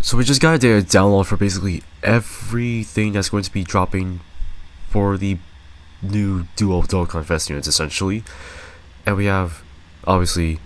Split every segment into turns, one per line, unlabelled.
So we just got a download for basically everything that's going to be dropping for the new dual Dokkan Fest units, essentially. And we have, obviously,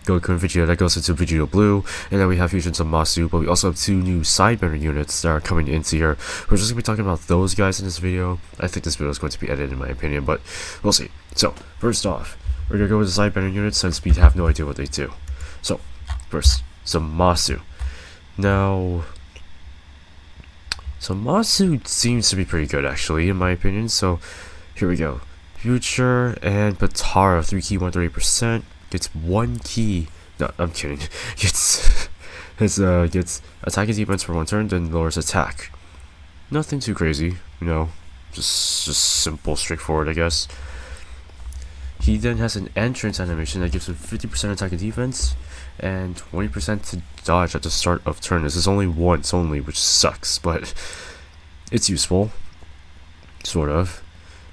Goku and Vegeta that goes into VEGITO Blue, and then we have Fusion ZAMASU, but we also have two new Sideburner units that are coming into here. We're just going to be talking about those guys in this video. I think this video is going to be edited in my opinion, but we'll see. So, first off, we're going to go with the Sideburner units since we have no idea what they do. So, first, ZAMASU. Now, ZAMASU seems to be pretty good actually, in my opinion, so here we go. Future and Patara, 3 key, 130%, gets 1 key, no, I'm kidding, gets attack and defense for 1 turn, then lowers attack. Nothing too crazy, you know, just simple, straightforward, I guess. He then has an entrance animation that gives him 50% attack and defense, and 20% to dodge at the start of turn. This is only once only, which sucks, but it's useful, sort of.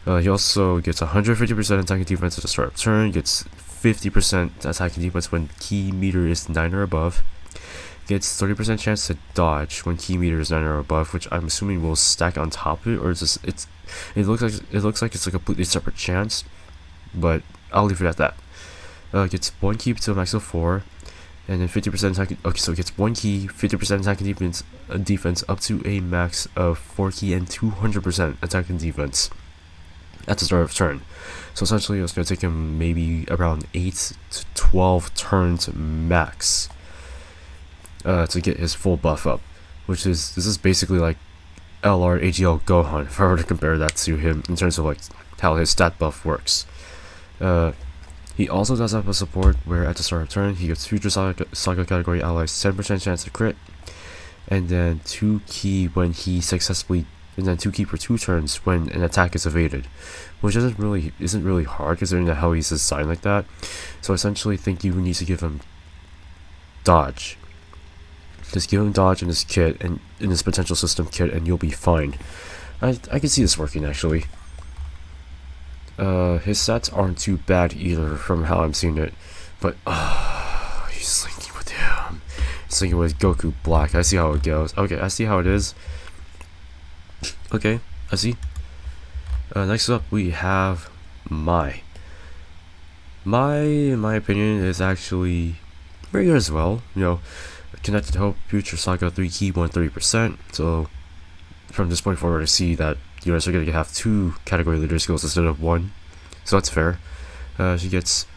He also gets 150% attack and defense at the start of turn, gets 50% attack and defense when key meter is 9 or above, gets 30% chance to dodge when key meter is 9 or above, which I'm assuming will stack on top of it, or is this, it looks like it's a completely separate chance, but I'll leave it at that. Gets 1 key to a max of 4, and then 50% attack. Okay, so it gets 1 key, 50% attack and defense up to a max of 4 key and 200% attack and defense at the start of turn. So essentially, it's going to take him maybe around 8 to 12 turns max to get his full buff up. This is basically like LR AGL Gohan, if I were to compare that to him in terms of like how his stat buff works. He also does have a support where at the start of turn he gets Future Saga category allies 10% chance to crit, and then 2 key when he successfully, and then 2 key for 2 turns when an attack is evaded, which isn't really hard considering how he's designed like that. So I essentially think you need to give him dodge. Just give him dodge in his kit and in his potential system kit, and you'll be fine. I can see this working actually. His stats aren't too bad either from how I'm seeing it, but he's linking with him. He's linking with Goku Black. I see how it goes. Okay, I see how it is. Okay, I see. Next up we have Mai. Mai, in my opinion, is actually very good as well. You know, Connected Hope, Future Saga, 3 key, 130%. So from this point forward, I see that you guys are going to have 2 category leader skills instead of 1, so that's fair. She gets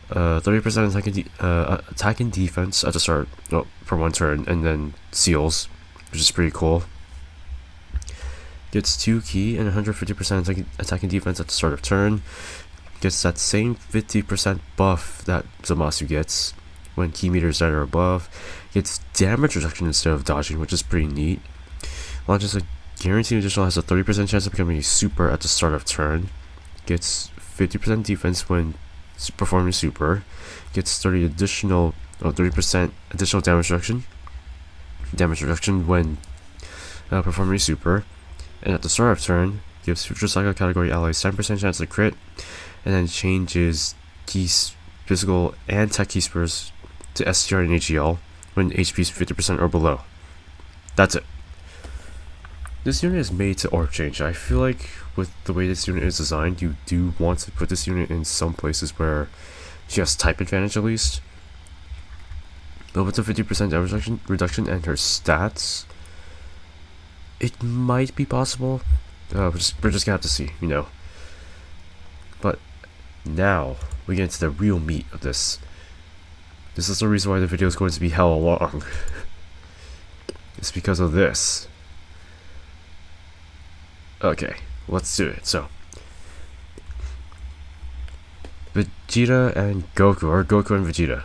30% attack and defense at the start, for 1 turn, and then seals, which is pretty cool. Gets 2 key and 150% attack and defense at the start of turn. Gets that same 50% buff that ZAMASU gets when key meters that are above. Gets damage reduction instead of dodging, which is pretty neat. Launches a guaranteed additional, has a 30% chance of becoming a super at the start of turn. Gets 50% defense when performing super. Gets 30% additional damage reduction when performing super. And at the start of turn, gives Future Saga category allies 10% chance to crit, and then changes keys, physical and tech key spurs to STR and AGL when HP is 50% or below. That's it. This unit is made to orb change. I feel like with the way this unit is designed, you do want to put this unit in some places where she has type advantage at least. But with the 50% damage reduction and her stats, it might be possible. We're just gonna have to see, you know. But now we get into the real meat of this. This is the reason why the video is going to be hella long. It's because of this. Okay, let's do it. So, Vegeta and Goku, or Goku and Vegeta.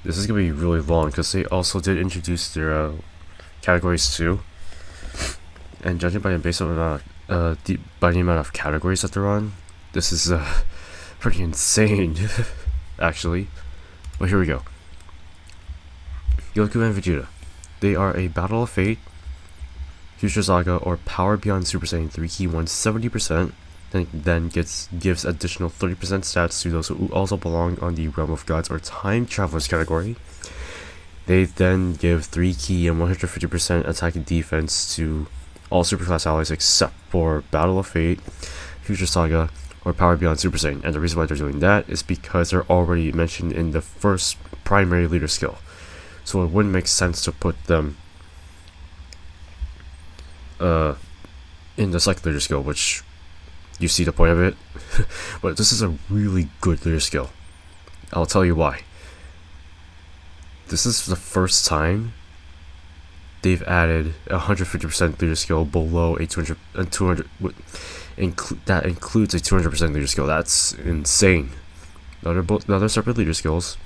This is gonna be really long because they also did introduce their categories too, and judging by the amount of categories that they're on, this is pretty insane, actually. But here we go. Goku and Vegeta. They are a Battle of Fate, Future Saga, or Power Beyond Super Saiyan 3 key 170%, then gives additional 30% stats to those who also belong on the Realm of Gods or Time Travelers category. They then give 3 key and 150% attack and defense to all superclass allies except for Battle of Fate, Future Saga, or Power Beyond Super Saiyan. And the reason why they're doing that is because they're already mentioned in the first primary leader skill. So it wouldn't make sense to put them in the second leader skill, which you see the point of it. But this is a really good leader skill. I'll tell you why. This is the first time they've added 150% leader skill below a 200 and 200. That includes a 200% leader skill. That's insane. Now they're separate leader skills.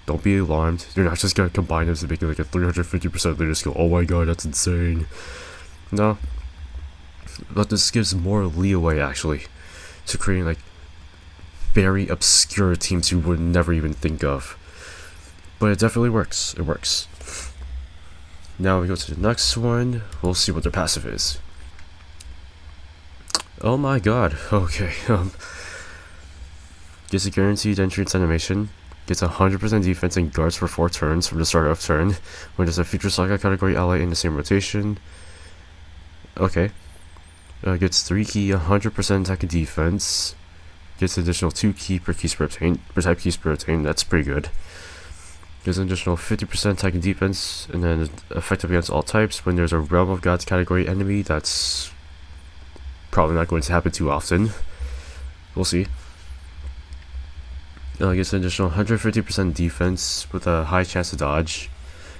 Don't be alarmed. You're not just gonna combine them to make it like a 350% leader skill. Oh my god, that's insane. No. But this gives more leeway actually to creating like very obscure teams you would never even think of. But it definitely works. It works. Now we go to the next one. We'll see what their passive is. Oh my god. Okay. Gets a guaranteed entrance animation. Gets 100% defense and guards for 4 turns from the start of turn. When there's a Future Saga category ally in the same rotation. Okay. Gets 3 key, 100% attack and defense. Gets additional 2 key per key per type keys per obtain. That's pretty good. Gets an additional 50% attack and defense, and then effective against all types. When there's a Realm of Gods category enemy, that's probably not going to happen too often. We'll see. Gets an additional 150% defense with a high chance to dodge.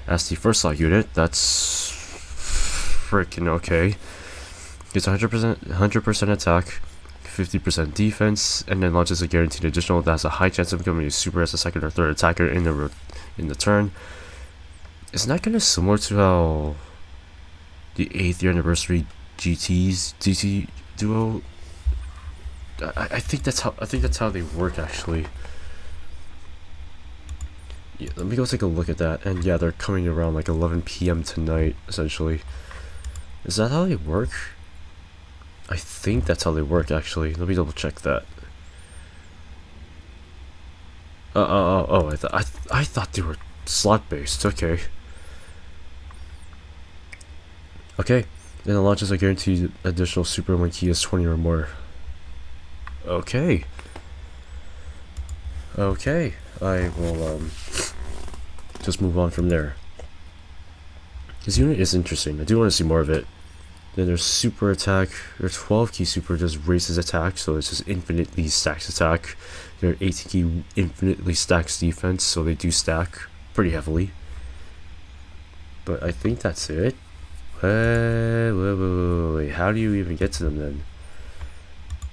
As the first slot unit, that's freaking okay. Gets 100% attack, 50% defense, and then launches a guaranteed additional that has a high chance of becoming a super as a second or third attacker in the turn. Isn't that kind of similar to how the 8th year anniversary GT duo? I think that's how they work actually. Yeah, let me go take a look at that. And yeah, they're coming around like 11 p.m. tonight, essentially. Is that how they work? I think that's how they work, actually. Let me double check that. I thought they were slot based. Okay. Okay. And it launches a guaranteed additional super when key is 20 or more. Okay. Okay. I will just move on from there. This unit is interesting. I do want to see more of it. Then there's super attack. Their 12 key super just raises attack, so it's just infinitely stacks attack. Their 18 key infinitely stacks defense, so they do stack pretty heavily. But I think that's it. Wait, how do you even get to them then?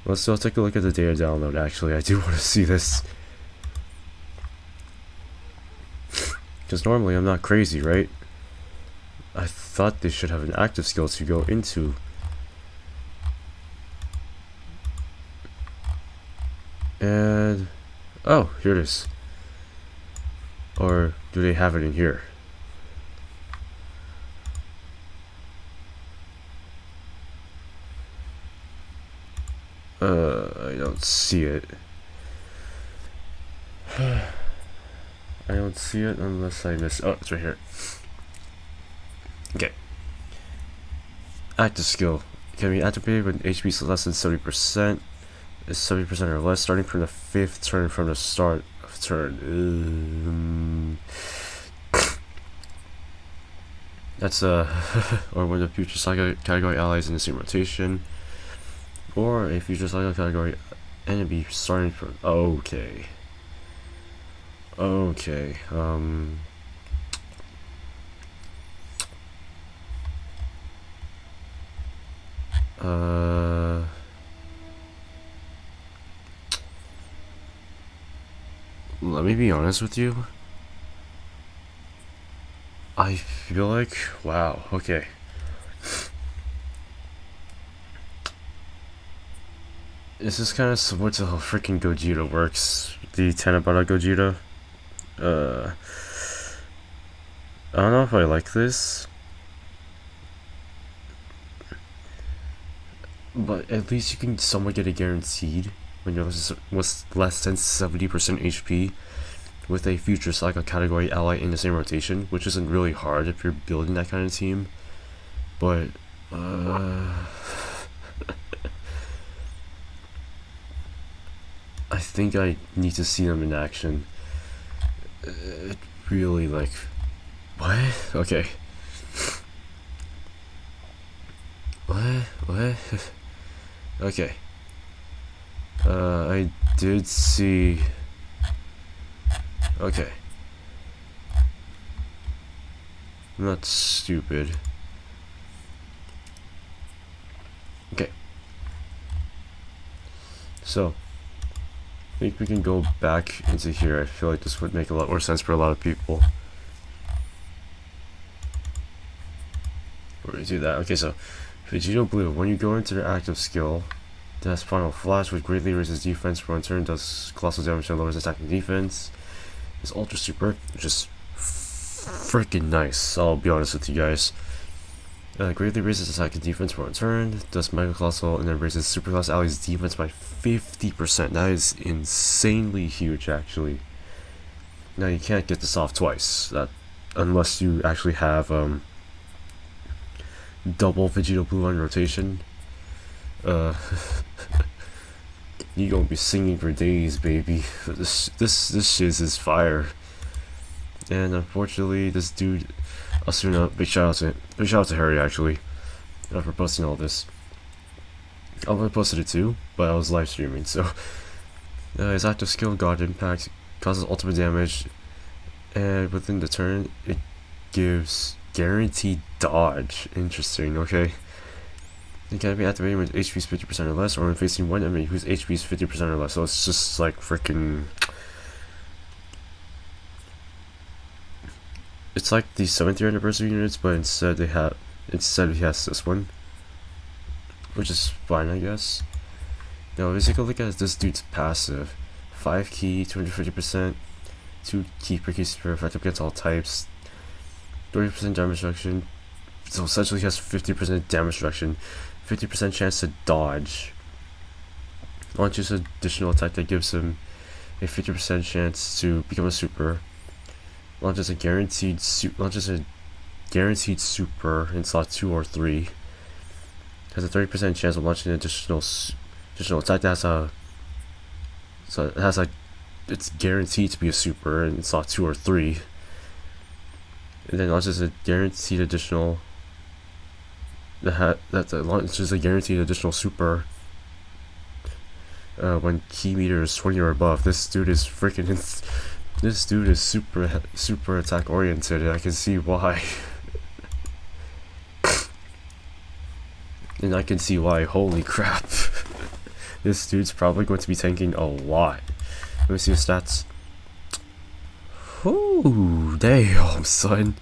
Let's still take a look at the data download. Actually, I do want to see this. Because normally I'm not crazy, right? I thought they should have an active skill to go into. And oh, here it is. Or do they have it in here? I don't see it. I don't see it unless I miss. Oh, it's right here. Okay. Active skill can be activated when HP is less than 70%. Is 70% or less, starting from the 5th turn from the start of turn. That's or when the Future Saga category allies in the same rotation, or a Future Saga category enemy starting from. Okay. Okay. Let me be honest with you. I feel like, wow, okay. This is kind of similar to how freaking Gogeta works. The Tanabata Gogeta. I don't know if I like this. But at least you can somewhat get a guaranteed when you're less than 70% HP. with a future Saga category ally in the same rotation, which isn't really hard if you're building that kind of team. But I think I need to see them in action. It really, like, what? Okay. What? Okay. I did see. Okay. I'm not stupid. Okay. So, I think we can go back into here. I feel like this would make a lot more sense for a lot of people. We're gonna do that. Okay, so Vegito Blue. When you go into the active skill, it has Final Flash, which greatly raises defense for 1 turn, does colossal damage and lowers attack and defense. It's Ultra Super, which is freaking nice. I'll be honest with you guys. Greatly raises attack and defense for 1 turn, does Mega Colossal, and then raises Superclass allies' defense by 50%. That is insanely huge, actually. Now you can't get this off twice, unless you actually have double Vegito Blue on rotation. You gonna be singing for days, baby. This shiz is fire. And unfortunately, this dude, Asuna, big shout out to Harry actually, for posting all this. I would have posted it too, but I was live streaming. So his active skill, God Impact, causes ultimate damage, and within the turn, it gives guaranteed dodge. Interesting. Okay. It can be activated when HP is 50% or less, or when facing one enemy whose HP is 50% or less. So it's just like freaking. It's like the 7th year anniversary units, but instead he has this one, which is fine, I guess. Now let's take a look at this dude's passive. 5 key, 250%, 2 key per key super effective against all types, 30% damage reduction. So essentially he has 50% damage reduction, 50% chance to dodge. Launches an additional attack that gives him a 50% chance to become a super. Launches a guaranteed super in slot 2 or 3. Has a 30% chance of launching an additional attack that it's guaranteed to be a super in slot 2 or 3. And then launches a guaranteed additional launches a guaranteed additional super when key meter is 20 or above. This dude is freaking this dude is super attack oriented, and I can see why. And I can see why. Holy crap. This dude's probably going to be tanking a lot. Let me see his stats. Ooh, damn, son.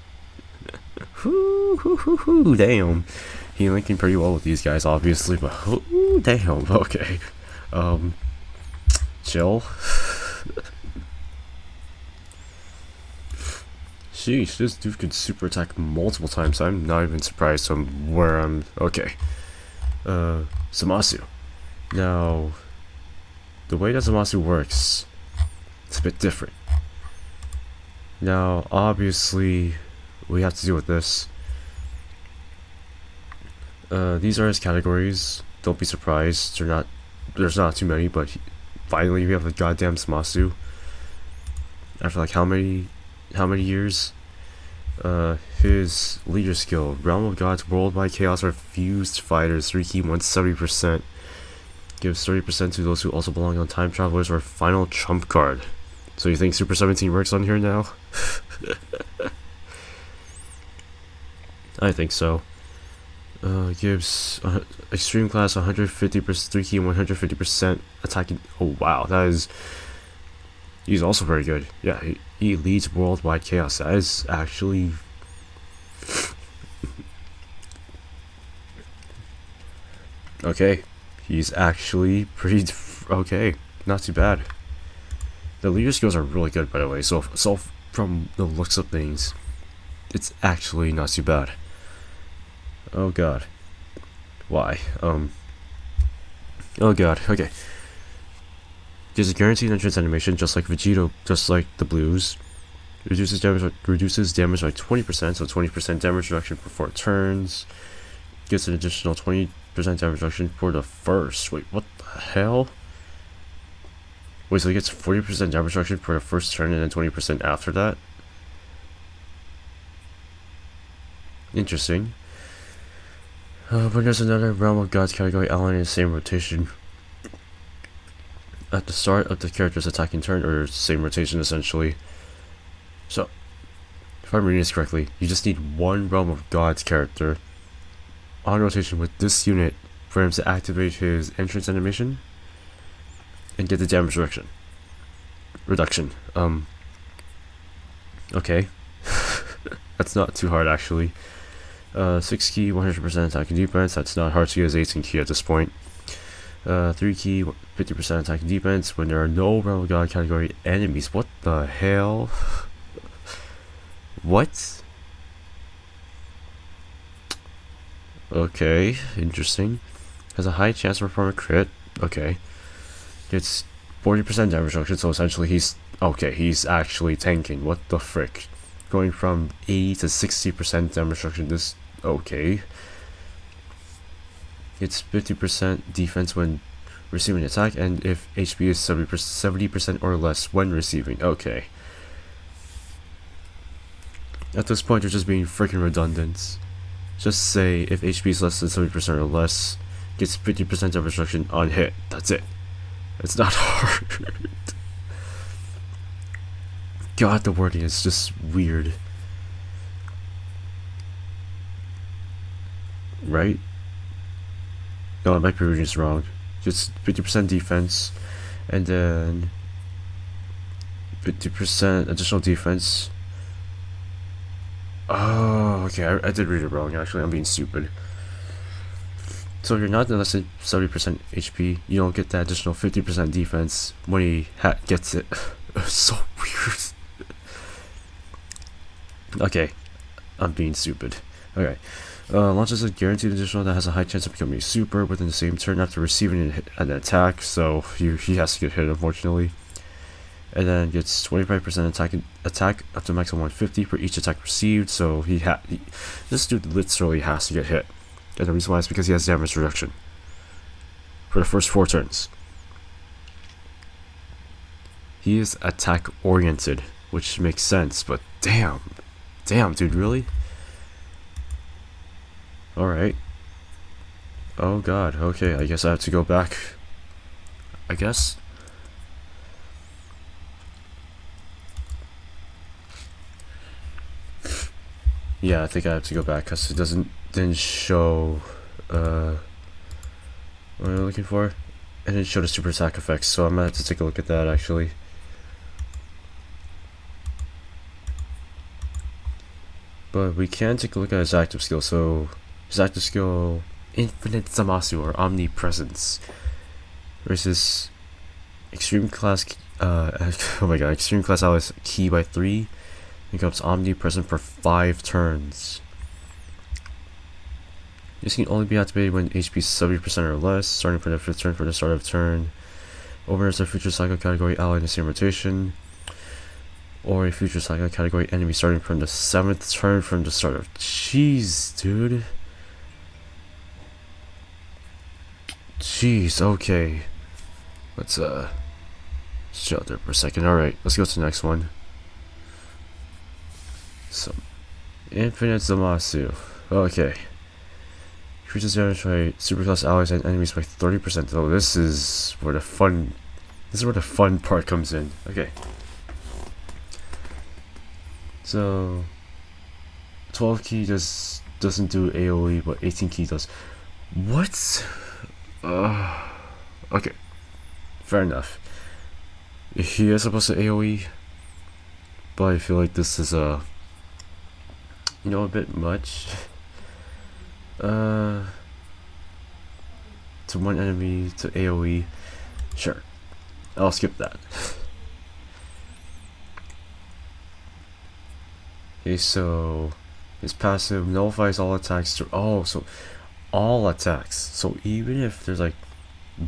Ooh, damn. He linking pretty well with these guys, obviously, but ooh, damn. Okay. Chill. Sheesh, this dude could super attack multiple times. I'm not even surprised on where I'm. Okay. ZAMASU. Now, the way that ZAMASU works, it's a bit different. Now, obviously, we have to deal with this. These are his categories. Don't be surprised. There's not too many, but finally we have a goddamn ZAMASU. After like how many years? His leader skill, Realm of Gods, Worldwide Chaos are fused fighters, 3 key 170%. Gives 30% to those who also belong on Time Travelers or Final Trump card. So you think Super 17 works on here now? I think so. Gives Extreme Class 150%, 3 key 150% attacking. Oh wow, he's also very good. Yeah, he leads Worldwide Chaos. That is actually okay. He's actually pretty okay. Not too bad. The leader skills are really good, by the way. So from the looks of things, it's actually not too bad. Oh god. Why? Oh god. Okay. There's a guaranteed entrance animation, just like VEGITO, just like the blues. Reduces damage by 20%, so 20% damage reduction for 4 turns. Gets an additional 20% damage reduction for the first. Wait, what the hell? Wait, so he gets 40% damage reduction for the first turn and then 20% after that? Interesting. But there's another Realm of Gods category ally in the same rotation. At the start of the character's attacking turn, or same rotation essentially. So, if I'm reading this correctly, you just need one Realm of Gods character on rotation with this unit for him to activate his entrance animation and get the damage reduction. Okay. That's not too hard actually. 6 key, 100% attack and defense. That's not hard to get as 18 key at this point. 3 key, 50% attack and defense when there are no Realm of God category enemies. What the hell? What? Okay, interesting. Has a high chance to perform a crit. Okay. It's 40% damage reduction, so essentially he's actually tanking. What the frick? Going from 80 to 60% damage reduction. This okay. It's 50% defense when receiving attack, and if HP is 70% or less when receiving. Okay. At this point, you're just being freaking redundant. Just say if HP is less than 70% or less, gets 50% damage reduction on hit. That's it. It's not hard. God, the wording is just weird. Right? No, I might be reading this wrong. Just 50% defense, and then 50% additional defense. Oh, okay, I did read it wrong, actually. I'm being stupid. So if you're not less than 70% HP, you don't get that additional 50% defense when he gets it. It's so weird. Okay, I'm being stupid. Okay. Launches a guaranteed additional that has a high chance of becoming a super within the same turn after receiving an attack, so he has to get hit, unfortunately. And then gets 25% attack up to maximum 150 for each attack received, so this dude literally has to get hit. And the reason why is because he has damage reduction for the first 4 turns. He is attack oriented, which makes sense, but damn, dude, really? Alright. Oh god, okay, I guess I have to go back. I guess? Yeah, I think I have to go back because it didn't show what am I looking for? It didn't show the super attack effects, so I'm gonna have to take a look at that actually. But we can take a look at his active skill. So his active skill, Infinite ZAMASU, or Omnipresence, versus Extreme Class oh my god, Extreme Class allies key by 3, becomes Omnipresent for 5 turns. This can only be activated when HP is 70% or less, starting from the 5th turn for the start of turn. Opens a future cycle category ally in the same rotation, or a future cycle category enemy starting from the 7th turn from the start of. Jeez, dude. Jeez, okay. Let's chill out there for a second. Alright, let's go to the next one. So, Infinite ZAMASU. Okay. Increases damage by superclass allies and enemies by 30%. Oh, this is where the fun part comes in. Okay. So 12 key doesn't do AoE, but 18 key does. What? Okay. Fair enough. He is supposed to AoE, but I feel like this is a bit much. To one enemy to AoE. Sure. I'll skip that. Okay, so his passive nullifies all attacks to so all attacks. So even if there's like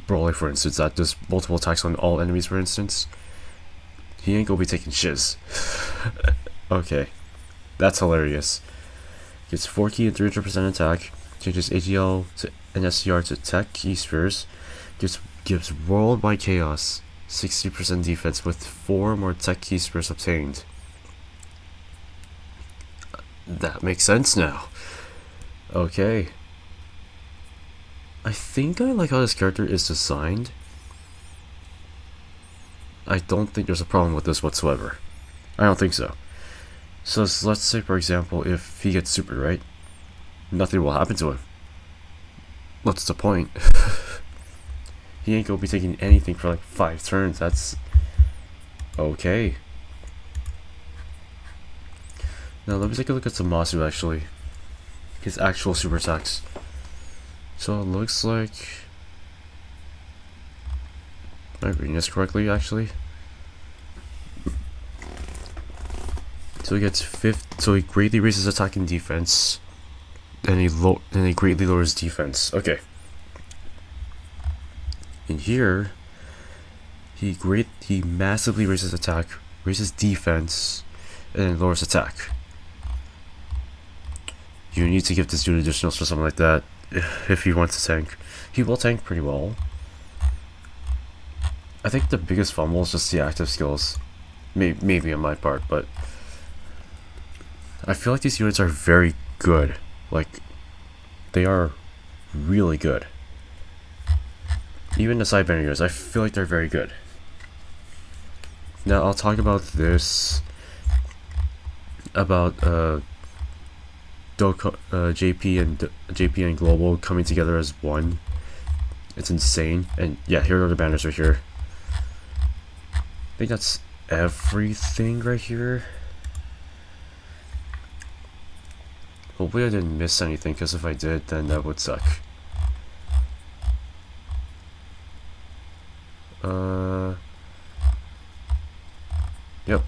brawler, for instance, that does multiple attacks on all enemies, for instance, he ain't gonna be taking shiz. Okay, that's hilarious. Gets 4 key and 300% attack. Changes AGL to an SCR to tech key spheres. Gives worldwide chaos 60% defense with 4 more tech key spheres obtained. That makes sense now. Okay. I think I like how this character is designed. I don't think there's a problem with this whatsoever. I don't think so. So let's say, for example, if he gets super, right? Nothing will happen to him. What's the point? He ain't gonna be taking anything for like 5 turns. That's okay. Now let me take a look at ZAMASU actually. His actual super attacks. So it looks like, am I reading this correctly actually? So he gets so he greatly raises attack and defense, and he greatly lowers defense. Okay. In here, he massively raises attack, raises defense, and then lowers attack. You need to give this dude additionals or something like that if he wants to tank. He will tank pretty well. I think the biggest fumble is just the active skills. Maybe on my part, but I feel like these units are very good. Like, they are really good. Even the sidebender units, I feel like they're very good. Now I'll talk about this, about Dokkan, JP and Global coming together as one. It's insane. And yeah, here are the banners right here. I think that's everything right here. Hopefully I didn't miss anything, because if I did, then that would suck. Yep.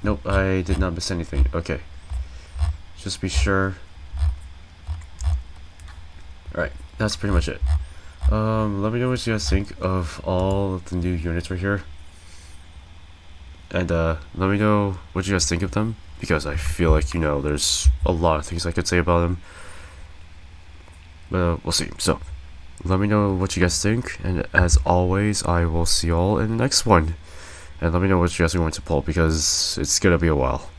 Nope, I did not miss anything. Okay. Just be sure. Alright, that's pretty much it. Let me know what you guys think of all of the new units right here. And let me know what you guys think of them, because I feel like, you know, there's a lot of things I could say about them. But we'll see. So, let me know what you guys think, and as always, I will see y'all in the next one. And let me know what you guys are going to pull, because it's gonna be a while.